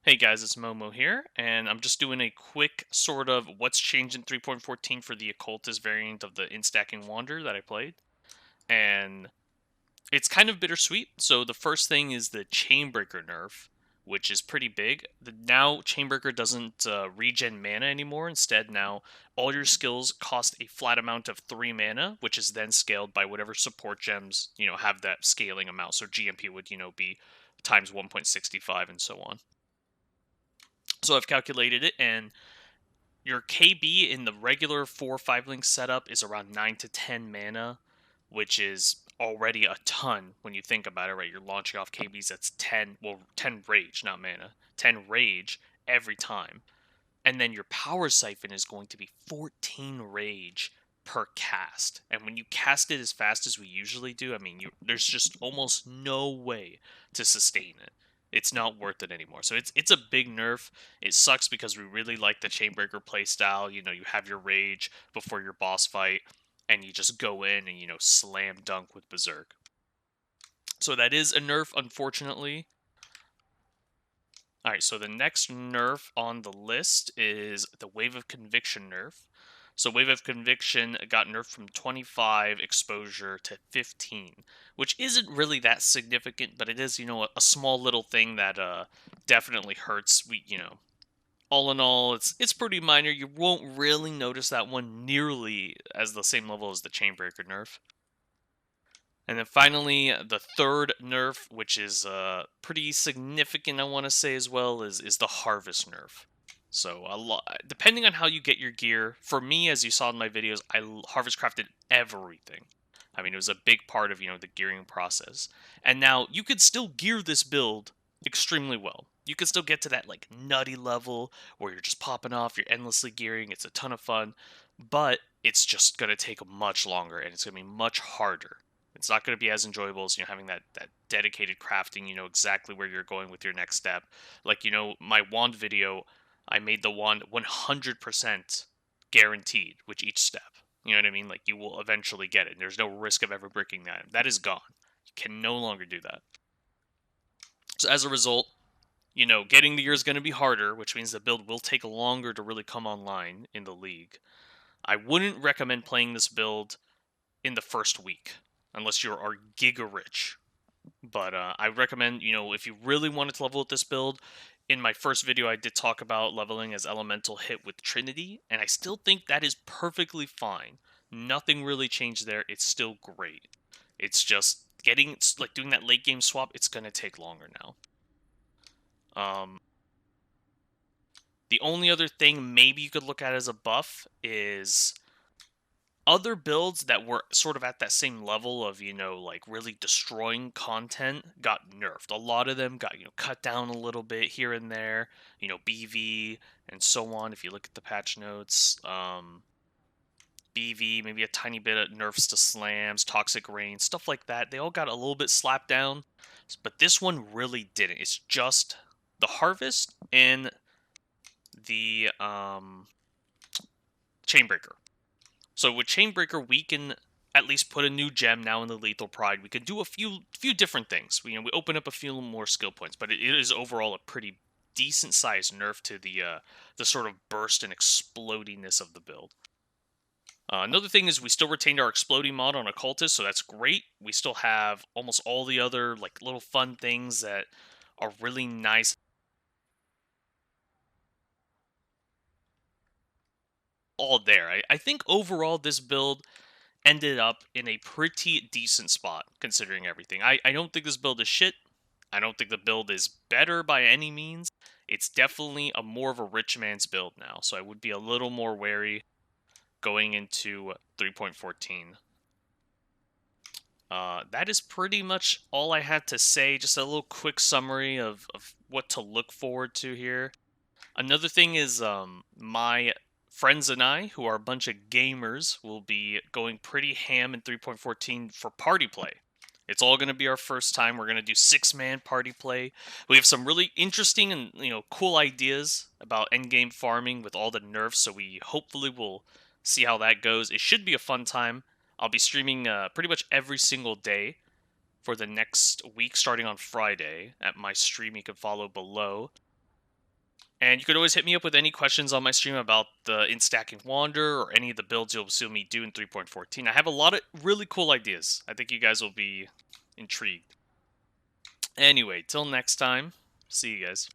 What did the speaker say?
Hey guys, it's Momo here, and I'm just doing a quick sort of what's changed in 3.14 for the Occultist variant of the Instacking Wander that I played. And it's kind of bittersweet. So the first thing is the Chainbreaker nerf, which is pretty big. Now Chainbreaker doesn't regen mana anymore. Instead, now all your skills cost a flat amount of 3 mana, which is then scaled by whatever support gems, have that scaling amount. So GMP would, be times 1.65 and so on. So I've calculated it, and your KB in the regular 4-5 link setup is around 9 to 10 mana, which is already a ton when you think about it, right? You're launching off KBs that's 10 rage, not mana, 10 rage every time. And then your power siphon is going to be 14 rage per cast. And when you cast it as fast as we usually do, I mean, there's just almost no way to sustain it. It's not worth it anymore. So it's a big nerf. It sucks because we really like the Chainbreaker playstyle. You have your rage before your boss fight, and you just go in and slam dunk with Berserk. So that is a nerf, unfortunately. All right, so the next nerf on the list is the Wave of Conviction nerf. So Wave of Conviction got nerfed from 25 exposure to 15, which isn't really that significant, but it is, a small little thing that definitely hurts. All in all, it's pretty minor. You won't really notice that one nearly as the same level as the Chainbreaker nerf. And then finally, the third nerf, which is pretty significant, I want to say as well, is the Harvest nerf. So a lot, depending on how you get your gear. For me, as you saw in my videos, I harvest crafted everything. I mean, it was a big part of the gearing process. And now you could still gear this build extremely well. You could still get to that like nutty level where you're just popping off, you're endlessly gearing. It's a ton of fun, but it's just gonna take much longer and it's gonna be much harder. It's not going to be as enjoyable as having that dedicated crafting. You know exactly where you're going with your next step. Like my wand video, I made the wand 100% guaranteed with each step. You know what I mean? Like you will eventually get it. And there's no risk of ever breaking that. That is gone. You can no longer do that. So as a result, getting the gear is going to be harder, which means the build will take longer to really come online in the league. I wouldn't recommend playing this build in the first week unless you are giga rich. But I recommend, if you really wanted to level with this build, in my first video I did talk about leveling as Elemental hit with Trinity, and I still think that is perfectly fine. Nothing really changed there. It's still great. It's just doing that late game swap, it's going to take longer now. The only other thing maybe you could look at as a buff is other builds that were sort of at that same level of, like really destroying content got nerfed. A lot of them got, cut down a little bit here and there, BV and so on. If you look at the patch notes, BV, maybe a tiny bit of nerfs to slams, toxic rain, stuff like that. They all got a little bit slapped down, but this one really didn't. It's just the harvest and the Chainbreaker. So with Chainbreaker, we can at least put a new gem now in the Lethal Pride. We can do a few different things. We open up a few more skill points, but it is overall a pretty decent sized nerf to the sort of burst and explodiness of the build. Another thing is we still retained our exploding mod on Occultist, so that's great. We still have almost all the other like little fun things that are really nice. All there. I think overall this build ended up in a pretty decent spot considering everything. I don't think this build is shit. I don't think the build is better by any means. It's definitely a more of a rich man's build now, so I would be a little more wary going into 3.14. That is pretty much all I had to say. Just a little quick summary of what to look forward to here. Another thing is my friends and I, who are a bunch of gamers, will be going pretty ham in 3.14 for party play. It's all going to be our first time. We're going to do 6-man party play. We have some really interesting and cool ideas about endgame farming with all the nerfs, so we hopefully will see how that goes. It should be a fun time. I'll be streaming pretty much every single day for the next week, starting on Friday at my stream you can follow below. And you could always hit me up with any questions on my stream about the in-stacking Wander or any of the builds you'll see me do in 3.14. I have a lot of really cool ideas. I think you guys will be intrigued. Anyway, till next time, see you guys.